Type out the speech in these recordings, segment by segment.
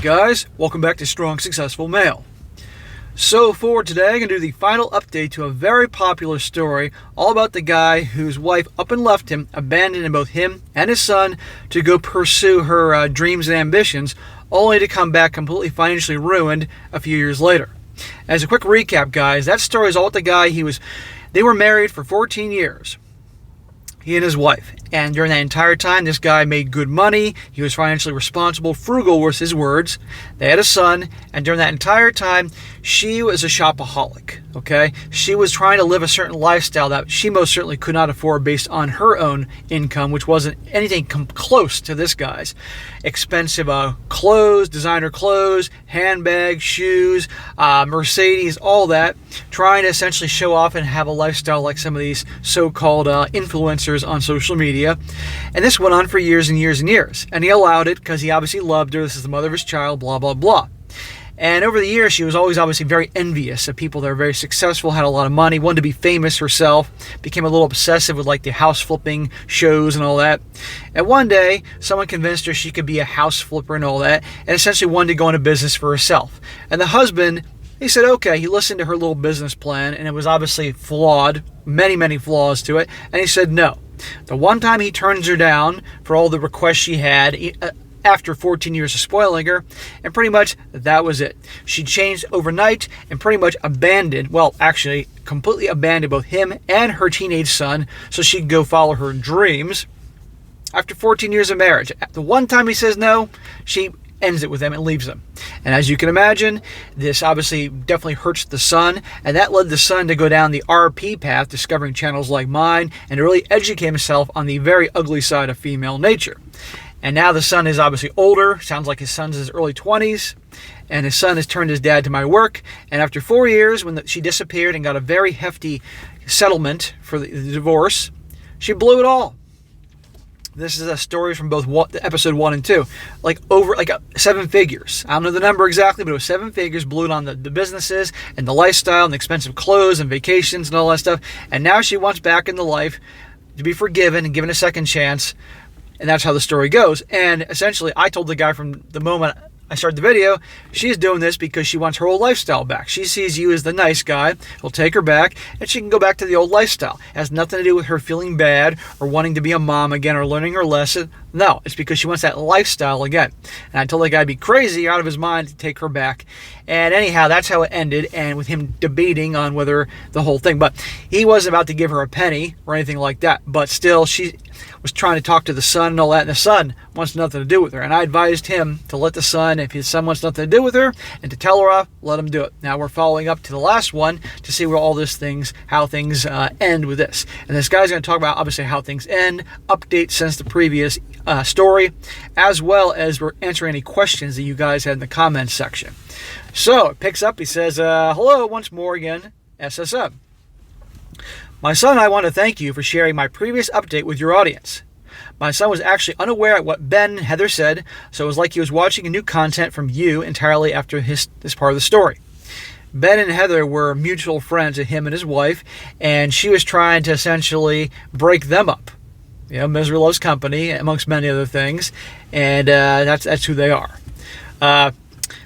guys, welcome back to Strong Successful Male. So for today, I'm going to do the final update to a very popular story all about the guy whose wife up and left him, abandoning both him and his son to go pursue her dreams and ambitions, only to come back completely financially ruined a few years later. As a quick recap, guys, that story is all about the guy. They were married for 14 years. He and his wife. And during that entire time, this guy made good money. He was financially responsible. Frugal was his words. They had a son. And during that entire time, she was a shopaholic. Okay? She was trying to live a certain lifestyle that she most certainly could not afford based on her own income, which wasn't anything close to this guy's. Expensive clothes, designer clothes, handbags, shoes, Mercedes, all that. Trying to essentially show off and have a lifestyle like some of these so-called influencers on social media. And this went on for years and years and years. And he allowed it because he obviously loved her. This is the mother of his child, blah, blah, blah. And over the years, she was always obviously very envious of people that were very successful, had a lot of money, wanted to be famous herself, became a little obsessive with like the house flipping shows and all that. And one day, someone convinced her she could be a house flipper and all that, and essentially wanted to go into business for herself. And the husband, he said, okay, he listened to her little business plan, and it was obviously flawed, many, many flaws to it, and he said no. The one time he turns her down for all the requests she had, after 14 years of spoiling her, and pretty much that was it. She changed overnight and pretty much completely abandoned both him and her teenage son so she could go follow her dreams. After 14 years of marriage, the one time he says no, she ends it with him and leaves him. And as you can imagine, this obviously definitely hurts the son, and that led the son to go down the RP path, discovering channels like mine, and to really educate himself on the very ugly side of female nature. And now the son is obviously older. Sounds like his son's in his early 20s. And his son has turned his dad to my work. And after 4 years, when she disappeared and got a very hefty settlement for the divorce, she blew it all. This is a story from both episode 1 and 2. Over 7 figures. I don't know the number exactly, but it was 7 figures. Blew it on the businesses and the lifestyle and the expensive clothes and vacations and all that stuff. And now she wants back in the life to be forgiven and given a second chance. And that's how the story goes. And essentially, I told the guy from the moment I started the video, she's doing this because she wants her old lifestyle back. She sees you as the nice guy who'll take her back, and she can go back to the old lifestyle. It has nothing to do with her feeling bad or wanting to be a mom again or learning her lesson. No, it's because she wants that lifestyle again. And I told the guy to be crazy, out of his mind, to take her back. And anyhow, that's how it ended, and with him debating on whether the whole thing. But he wasn't about to give her a penny or anything like that. But still, she was trying to talk to the son and all that, and the son wants nothing to do with her. And I advised him to let the son, if his son wants nothing to do with her, and to tell her off, let him do it. Now we're following up to the last one to see where how things end with this. And this guy's going to talk about, obviously, how things end, updates since the previous story, as well as we're answering any questions that you guys had in the comments section. So it picks up. He says, hello once more again, SSM. My son and I want to thank you for sharing my previous update with your audience. My son was actually unaware of what Ben and Heather said, so it was like he was watching new content from you entirely after this part of the story. Ben and Heather were mutual friends of him and his wife, and she was trying to essentially break them up. You know, misery loves company, amongst many other things, and that's who they are.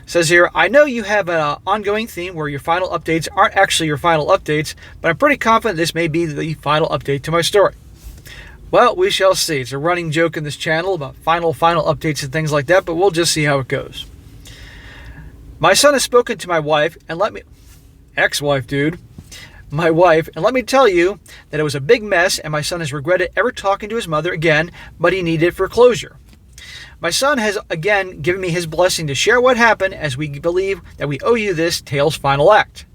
Says here, I know you have an ongoing theme where your final updates aren't actually your final updates, but I'm pretty confident this may be the final update to my story. Well, we shall see. It's a running joke in this channel about final updates and things like that, but we'll just see how it goes. My son has spoken to my wife and ex-wife, dude. My wife, and let me tell you that it was a big mess, and my son has regretted ever talking to his mother again, but he needed it for closure. My son has again given me his blessing to share what happened, as we believe that we owe you this tale's final act.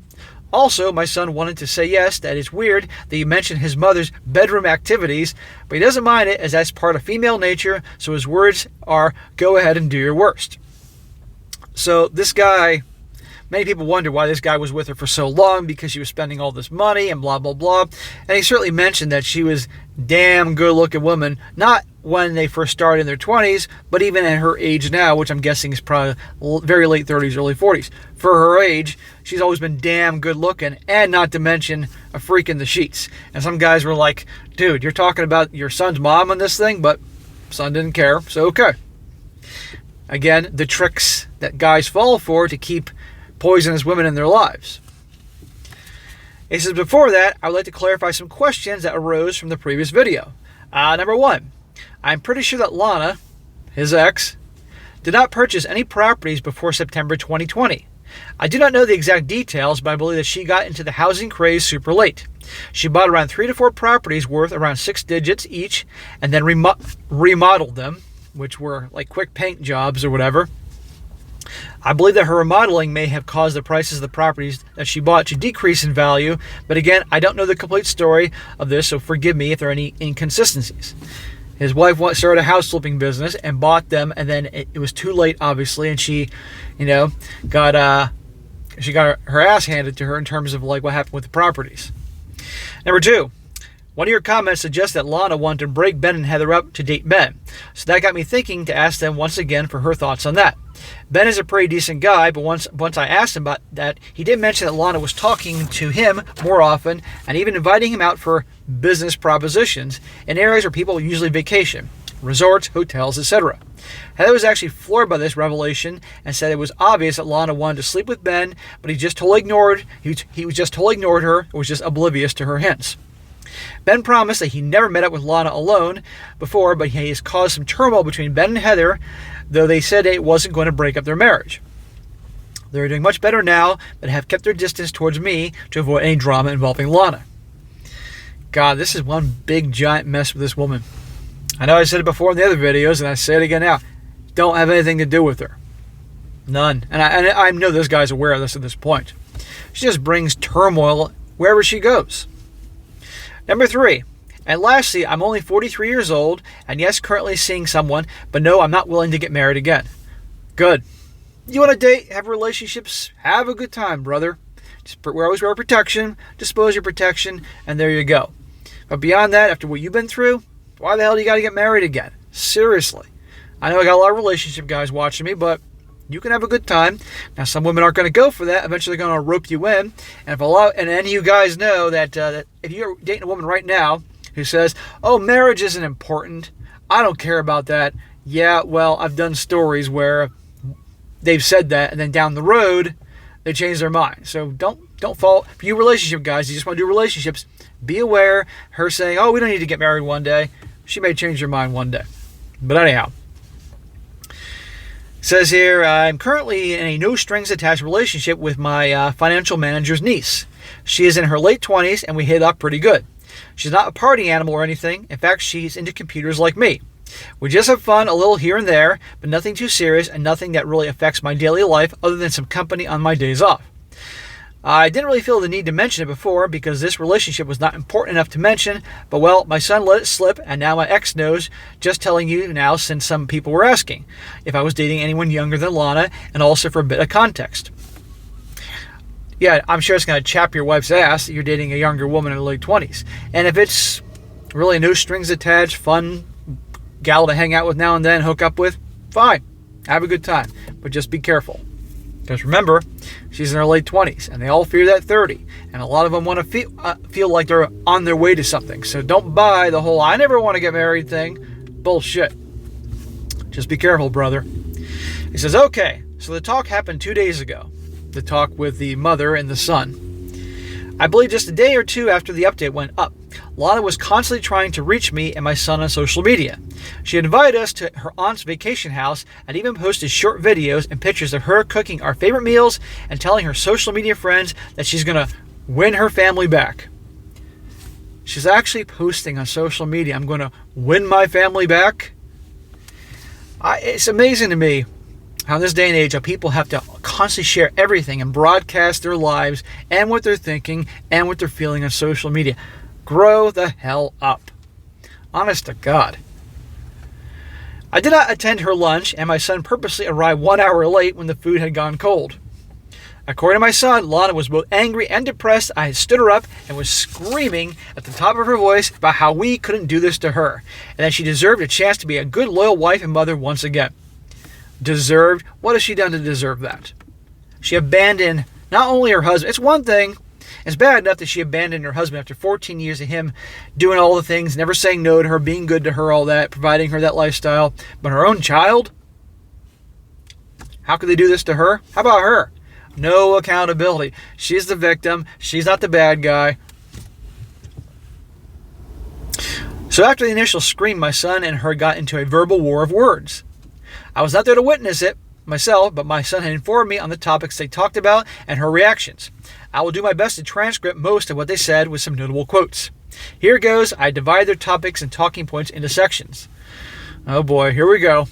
Also, my son wanted to say yes, that it's weird that you mentioned his mother's bedroom activities, but he doesn't mind it as that's part of female nature, so his words are, go ahead and do your worst. So this guy, many people wonder why this guy was with her for so long, because she was spending all this money and blah, blah, blah. And he certainly mentioned that she was damn good-looking woman, not when they first started in their 20s, but even at her age now, which I'm guessing is probably very late 30s, early 40s. For her age, she's always been damn good-looking, and not to mention a freak in the sheets. And some guys were like, dude, you're talking about your son's mom on this thing, but son didn't care, so okay. Again, the tricks that guys fall for to keep poisonous women in their lives. He says, before that, I would like to clarify some questions that arose from the previous video. Number one, I'm pretty sure that Lana, his ex, did not purchase any properties before September 2020. I do not know the exact details, but I believe that she got into the housing craze super late. She bought around 3 to 4 properties worth around 6 digits each, and then remodeled them, which were like quick paint jobs or whatever. I believe that her remodeling may have caused the prices of the properties that she bought to decrease in value, but again, I don't know the complete story of this, so forgive me if there are any inconsistencies. His wife started a house flipping business and bought them, and then it was too late, obviously, and she, got her ass handed to her in terms of like what happened with the properties. Number two, one of your comments suggests that Lana wanted to break Ben and Heather up to date Ben, so that got me thinking to ask them once again for her thoughts on that. Ben is a pretty decent guy, but once I asked him about that, he did mention that Lana was talking to him more often and even inviting him out for business propositions in areas where people usually vacation, resorts, hotels, etc. Heather was actually floored by this revelation and said it was obvious that Lana wanted to sleep with Ben, but he just totally ignored her, or was just oblivious to her hints. Ben promised that he never met up with Lana alone before, but he has caused some turmoil between Ben and Heather, though they said it wasn't going to break up their marriage. They're doing much better now, but have kept their distance towards me to avoid any drama involving Lana. God, this is one big giant mess with this woman. I know I said it before in the other videos, and I say it again now. Don't have anything to do with her. None. And I know this guy's aware of this at this point. She just brings turmoil wherever she goes. Number three, and lastly, I'm only 43 years old, and yes, currently seeing someone, but no, I'm not willing to get married again. Good. You want to date, have relationships, have a good time, brother. We always wear protection, dispose your protection, and there you go. But beyond that, after what you've been through, why the hell do you got to get married again? Seriously. I know I got a lot of relationship guys watching me, but you can have a good time. Now, some women aren't going to go for that. Eventually, they're going to rope you in. And any of you guys know that if you're dating a woman right now who says, "Oh, marriage isn't important. I don't care about that." Yeah, well, I've done stories where they've said that, and then down the road, they change their mind. So don't fall for you relationship guys. You just want to do relationships. Be aware. Her saying, "Oh, we don't need to get married one day." She may change her mind one day. But anyhow. Says here, I'm currently in a no-strings-attached relationship with my financial manager's niece. She is in her late 20s, and we hit it off pretty good. She's not a party animal or anything. In fact, she's into computers like me. We just have fun a little here and there, but nothing too serious and nothing that really affects my daily life other than some company on my days off. I didn't really feel the need to mention it before because this relationship was not important enough to mention, but well, my son let it slip and now my ex knows, just telling you now since some people were asking if I was dating anyone younger than Lana and also for a bit of context. Yeah, I'm sure it's going to chap your wife's ass that you're dating a younger woman in her late 20s. And if it's really no strings attached, fun gal to hang out with now and then, hook up with, fine, have a good time, but just be careful. Because remember, she's in her late 20s, and they all fear that 30. And a lot of them want to feel like they're on their way to something. So don't buy the whole, I never want to get married thing. Bullshit. Just be careful, brother. He says, okay, so the talk happened 2 days ago. The talk with the mother and the son. I believe just a day or two after the update went up, Lana was constantly trying to reach me and my son on social media. She invited us to her aunt's vacation house and even posted short videos and pictures of her cooking our favorite meals and telling her social media friends that she's going to win her family back. She's actually posting on social media, I'm going to win my family back. It's amazing to me how in this day and age how people have to constantly share everything and broadcast their lives and what they're thinking and what they're feeling on social media. Grow the hell up. Honest to God. I did not attend her lunch, and my son purposely arrived 1 hour late when the food had gone cold. According to my son, Lana was both angry and depressed. I had stood her up and was screaming at the top of her voice about how we couldn't do this to her, and that she deserved a chance to be a good, loyal wife and mother once again. Deserved? What has she done to deserve that? She abandoned not only her husband. It's one thing. It's bad enough that she abandoned her husband after 14 years of him doing all the things, never saying no to her, being good to her, all that, providing her that lifestyle. But her own child? How could they do this to her? How about her? No accountability. She's the victim. She's not the bad guy. So after the initial scream, my son and her got into a verbal war of words. I was not there to witness it myself, but my son had informed me on the topics they talked about and her reactions. I will do my best to transcript most of what they said with some notable quotes. Here goes. I divide their topics and talking points into sections. Oh boy, here we go.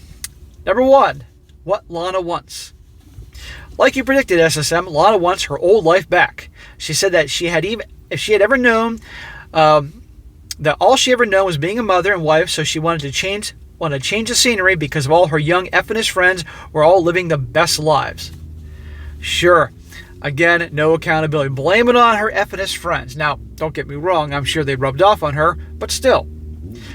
Number 1, what Lana wants. Like you predicted, SSM, Lana wants her old life back. She said that if she had ever known that all she ever known was being a mother and wife, so she wanted to change the scenery because of all her young effinish friends were all living the best lives. Sure. Again, no accountability. Blame it on her effinish friends. Now, don't get me wrong, I'm sure they rubbed off on her, but still.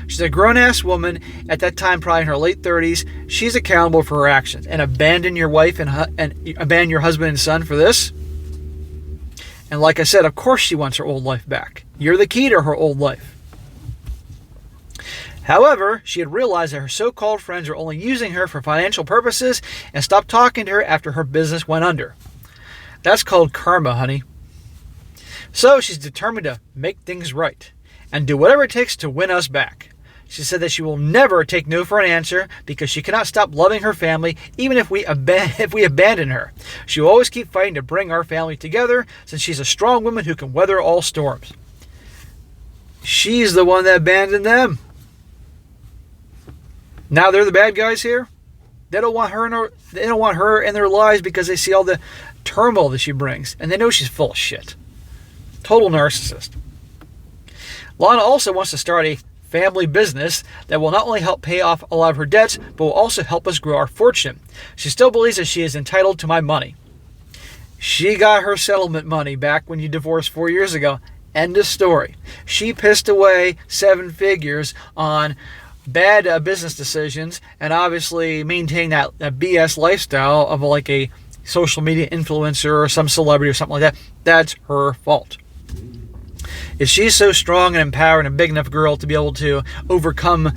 She's a grown-ass woman, at that time probably in her late 30s. She's accountable for her actions. And abandon your wife and abandon your husband and son for this? And like I said, of course she wants her old life back. You're the key to her old life. However, she had realized that her so-called friends were only using her for financial purposes and stopped talking to her after her business went under. That's called karma, honey. So she's determined to make things right and do whatever it takes to win us back. She said that she will never take no for an answer because she cannot stop loving her family even if we abandon her. She will always keep fighting to bring our family together since she's a strong woman who can weather all storms. She's the one that abandoned them. Now they're the bad guys here. They don't want her in their lives because they see all the turmoil that she brings, and they know she's full of shit. Total narcissist. Lana also wants to start a family business that will not only help pay off a lot of her debts, but will also help us grow our fortune. She still believes that she is entitled to my money. She got her settlement money back when you divorced 4 years ago. End of story. She pissed away 7 figures on bad business decisions and obviously maintain that BS lifestyle of like a social media influencer or some celebrity or something like that. That's her fault. If she's so strong and empowered and a big enough girl to be able to overcome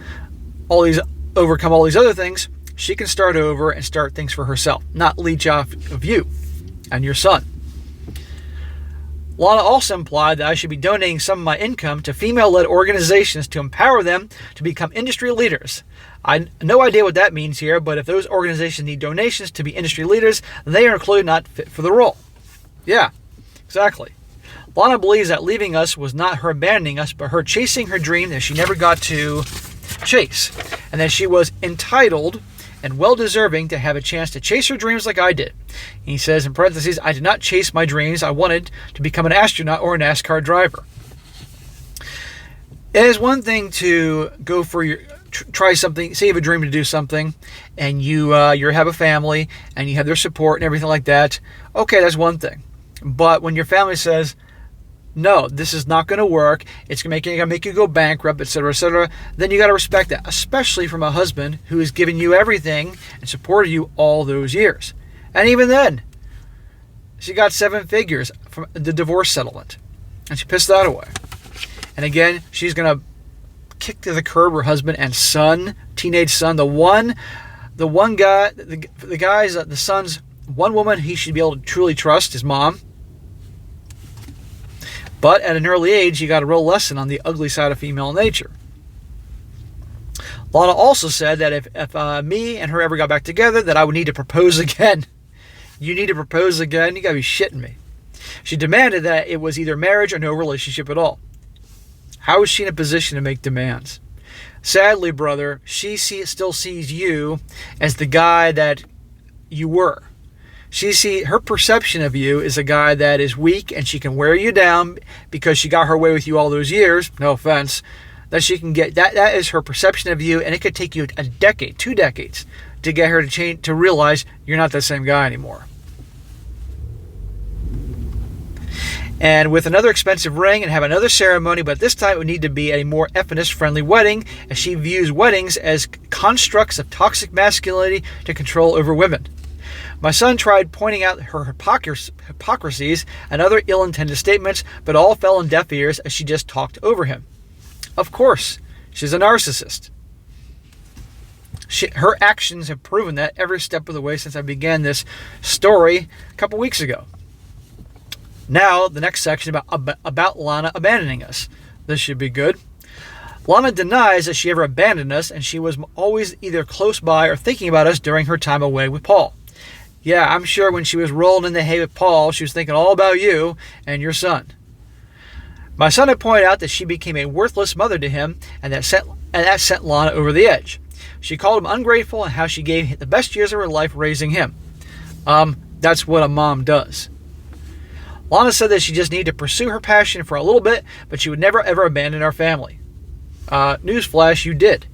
all these other things, she can start over and start things for herself, not leech off of you and your son. Lana also implied that I should be donating some of my income to female-led organizations to empower them to become industry leaders. I have no idea what that means here, but if those organizations need donations to be industry leaders, they are clearly not fit for the role. Yeah, exactly. Lana believes that leaving us was not her abandoning us, but her chasing her dream that she never got to chase, and that she was entitled and well-deserving to have a chance to chase her dreams like I did. He says, in parentheses, I did not chase my dreams. I wanted to become an astronaut or a NASCAR driver. It is one thing to go for try something, say you have a dream to do something, and you have a family, and you have their support and everything like that. Okay, that's one thing. But when your family says, no, this is not going to work, it's going to make you go bankrupt, etc., then you got to respect that, especially from a husband who has given you everything and supported you all those years. And even then, she got 7 figures from the divorce settlement, and she pissed that away. And again, she's going to kick to the curb her husband and son, teenage son, the son's one woman he should be able to truly trust, his mom. But at an early age, he got a real lesson on the ugly side of female nature. Lana also said that if me and her ever got back together, that I would need to propose again. You need to propose again? You gotta be shitting me. She demanded that it was either marriage or no relationship at all. How is she in a position to make demands? Sadly, brother, she still sees you as the guy that you were. Her perception of you is a guy that is weak and she can wear you down because she got her way with you all those years. No offense. That she can get that is her perception of you, and it could take you a decade, 2 decades to get her to change, to realize you're not the same guy anymore. And with another expensive ring and have another ceremony, but this time it would need to be a more feminist-friendly wedding, as she views weddings as constructs of toxic masculinity to control over women. My son tried pointing out her hypocrisies and other ill-intended statements, but all fell on deaf ears as she just talked over him. Of course, she's a narcissist. Her actions have proven that every step of the way since I began this story a couple weeks ago. Now, the next section about Lana abandoning us. This should be good. Lana denies that she ever abandoned us, and she was always either close by or thinking about us during her time away with Paul. Yeah, I'm sure when she was rolling in the hay with Paul, she was thinking all about you and your son. My son had pointed out that she became a worthless mother to him, and that sent Lana over the edge. She called him ungrateful and how she gave the best years of her life raising him. That's what a mom does. Lana said that she just needed to pursue her passion for a little bit, but she would never ever abandon our family. Newsflash, you did.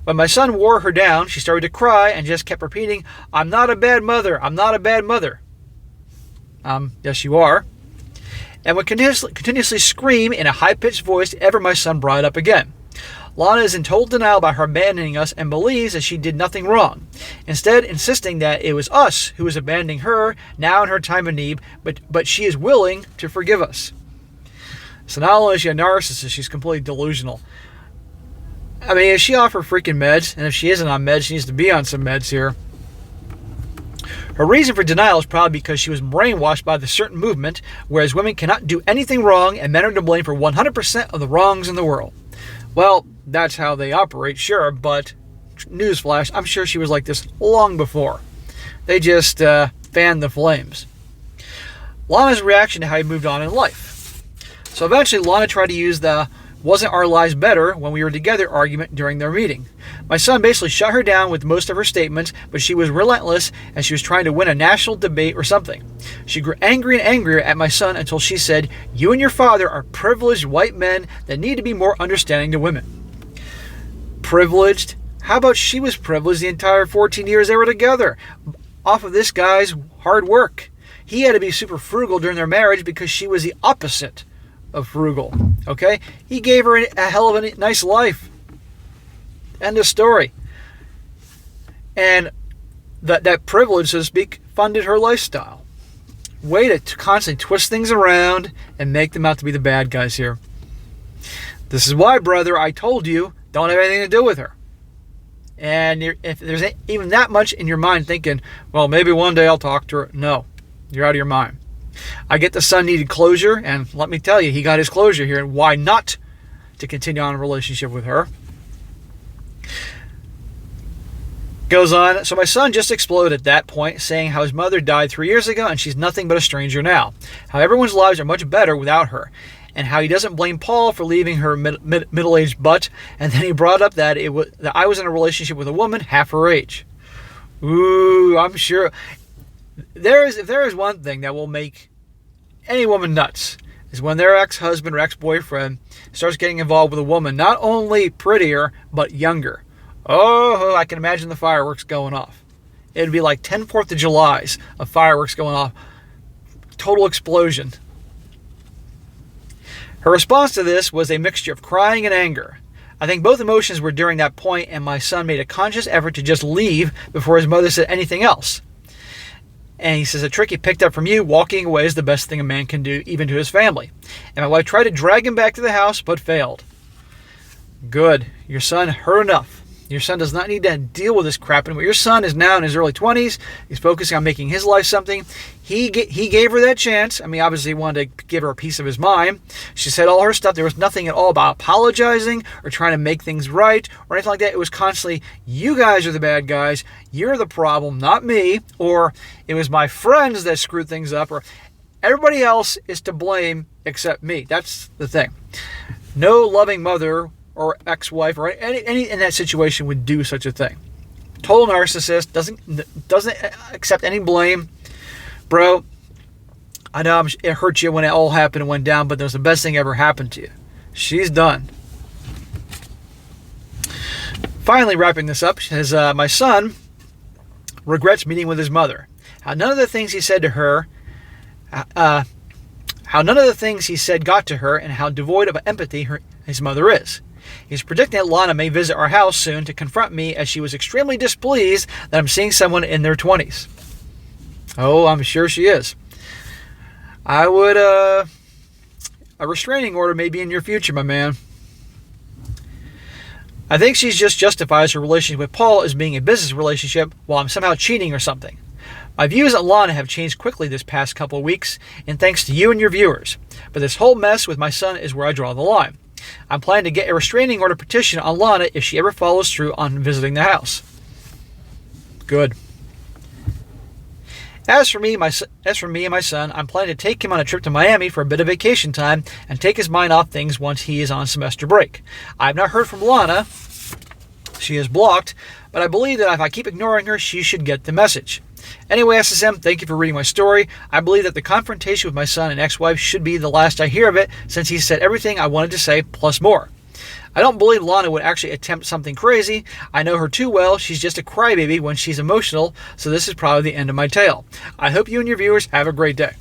When my son wore her down, she started to cry and just kept repeating, "I'm not a bad mother, I'm not a bad mother." Yes you are. And would continuously scream in a high-pitched voice ever my son brought it up again. Lana is in total denial about her abandoning us and believes that she did nothing wrong, instead insisting that it was us who was abandoning her now in her time of need, but she is willing to forgive us. So not only is she a narcissist, she's completely delusional. I mean, is she off her freaking meds? And if she isn't on meds, she needs to be on some meds here. Her reason for denial is probably because she was brainwashed by the certain movement, whereas women cannot do anything wrong and men are to blame for 100% of the wrongs in the world. Well, that's how they operate, sure, but newsflash, I'm sure she was like this long before. They just fanned the flames. Lana's reaction to how he moved on in life. So eventually, Lana tried to use the "wasn't our lives better when we were together" argument during their meeting. My son basically shut her down with most of her statements, but she was relentless and she was trying to win a national debate or something. She grew angry and angrier at my son until she said, "You and your father are privileged white men that need to be more understanding to women." Privileged? How about she was privileged the entire 14 years they were together, off of this guy's hard work? He had to be super frugal during their marriage because she was the opposite of frugal. Okay? He gave her a hell of a nice life. End of story. And that privilege, so to speak, funded her lifestyle. Way to constantly twist things around and make them out to be the bad guys here. This is why, brother, I told you, don't have anything to do with her. And if there's even that much in your mind thinking, well, maybe one day I'll talk to her. No, you're out of your mind. I get the son needed closure, and let me tell you, he got his closure here, and why not to continue on a relationship with her? Goes on, so my son just exploded at that point, saying how his mother died 3 years ago and she's nothing but a stranger now. How everyone's lives are much better without her. And how he doesn't blame Paul for leaving her middle-aged butt. And then he brought up that that I was in a relationship with a woman half her age. Ooh, I'm sure. If there is one thing that will make any woman nuts, is when their ex-husband or ex-boyfriend starts getting involved with a woman not only prettier, but younger. Oh, I can imagine the fireworks going off. It would be like 10 4th of Julys of fireworks going off. Total explosion. Her response to this was a mixture of crying and anger. I think both emotions were during that point, and my son made a conscious effort to just leave before his mother said anything else. And he says, a trick he picked up from you, walking away is the best thing a man can do, even to his family. And my wife tried to drag him back to the house, but failed. Good. Your son heard enough. Your son does not need to deal with this crap anymore. Your son is now in his early 20s. He's focusing on making his life something. He gave her that chance. I mean, obviously he wanted to give her a piece of his mind. She said all her stuff. There was nothing at all about apologizing or trying to make things right or anything like that. It was constantly, you guys are the bad guys. You're the problem, not me. Or it was my friends that screwed things up. Or everybody else is to blame except me. That's the thing. No loving mother or ex-wife or any in that situation would do such a thing. Total narcissist, doesn't accept any blame. Bro, I know it hurt you when it all happened and went down, but that was the best thing ever happened to you. She's done. Finally, wrapping this up, says, my son regrets meeting with his mother. How none of the things he said got to her, and how devoid of empathy his mother is. He's predicting that Lana may visit our house soon to confront me, as she was extremely displeased that I'm seeing someone in their 20s. Oh, I'm sure she is. I would, a restraining order may be in your future, my man. I think she just justifies her relationship with Paul as being a business relationship while I'm somehow cheating or something. My views on Lana have changed quickly this past couple of weeks, and thanks to you and your viewers. But this whole mess with my son is where I draw the line. I'm planning to get a restraining order petition on Lana if she ever follows through on visiting the house. Good. As for me and my son, I'm planning to take him on a trip to Miami for a bit of vacation time and take his mind off things once he is on semester break. I have not heard from Lana. She is blocked, but I believe that if I keep ignoring her, she should get the message. Anyway, SSM, thank you for reading my story. I believe that the confrontation with my son and ex-wife should be the last I hear of it, since he said everything I wanted to say, plus more. I don't believe Lana would actually attempt something crazy. I know her too well. She's just a crybaby when she's emotional, so this is probably the end of my tale. I hope you and your viewers have a great day.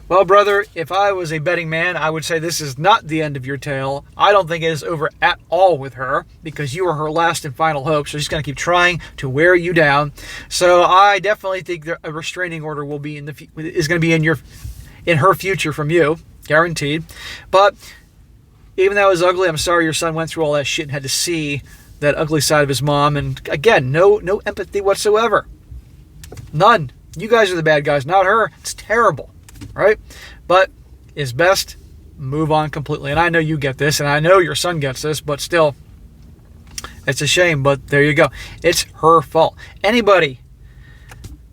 Well, brother, if I was a betting man, I would say this is not the end of your tale. I don't think it is over at all with her, because you are her last and final hope, so she's going to keep trying to wear you down. So I definitely think that a restraining order will be is going to be in her future from you, guaranteed. But even though it was ugly, I'm sorry your son went through all that shit and had to see that ugly side of his mom. And again, no empathy whatsoever. None. You guys are the bad guys, not her. It's terrible. Right? But it's best move on completely. And I know you get this, and I know your son gets this, but still, it's a shame. But there you go. It's her fault. Anybody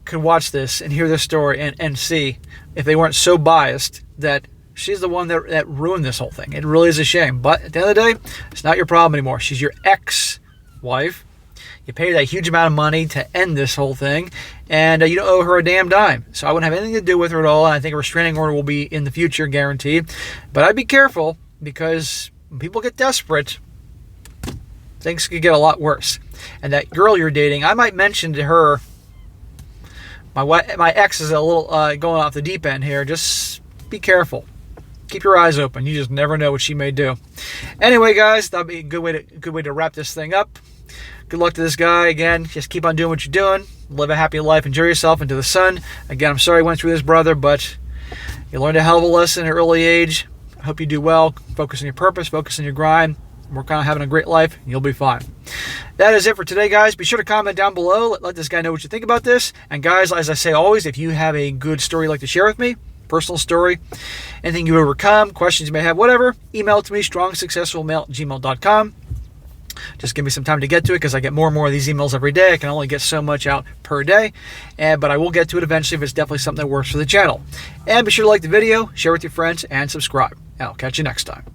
could watch this and hear this story and see, if they weren't so biased, that she's the one that ruined this whole thing. It really is a shame. But at the end of the day, it's not your problem anymore. She's your ex-wife. You paid that huge amount of money to end this whole thing, and you don't owe her a damn dime. So I wouldn't have anything to do with her at all, and I think a restraining order will be in the future, guaranteed. But I'd be careful, because when people get desperate, things could get a lot worse. And that girl you're dating, I might mention to her, my ex is a little going off the deep end here. Just be careful. Keep your eyes open. You just never know what she may do. Anyway, guys, that'd be a good way to wrap this thing up. Good luck to this guy. Again, just keep on doing what you're doing. Live a happy life. Enjoy yourself into the sun. Again, I'm sorry I went through this, brother, but you learned a hell of a lesson at an early age. I hope you do well. Focus on your purpose. Focus on your grind. Work on having a great life. And you'll be fine. That is it for today, guys. Be sure to comment down below. Let this guy know what you think about this. And guys, as I say always, if you have a good story you'd like to share with me, personal story, anything you overcome, questions you may have, whatever, email it to me, strongsuccessfulmail@gmail.com. Just give me some time to get to it, because I get more and more of these emails every day. I can only get so much out per day, but I will get to it eventually if it's definitely something that works for the channel. And be sure to like the video, share with your friends, and subscribe. And I'll catch you next time.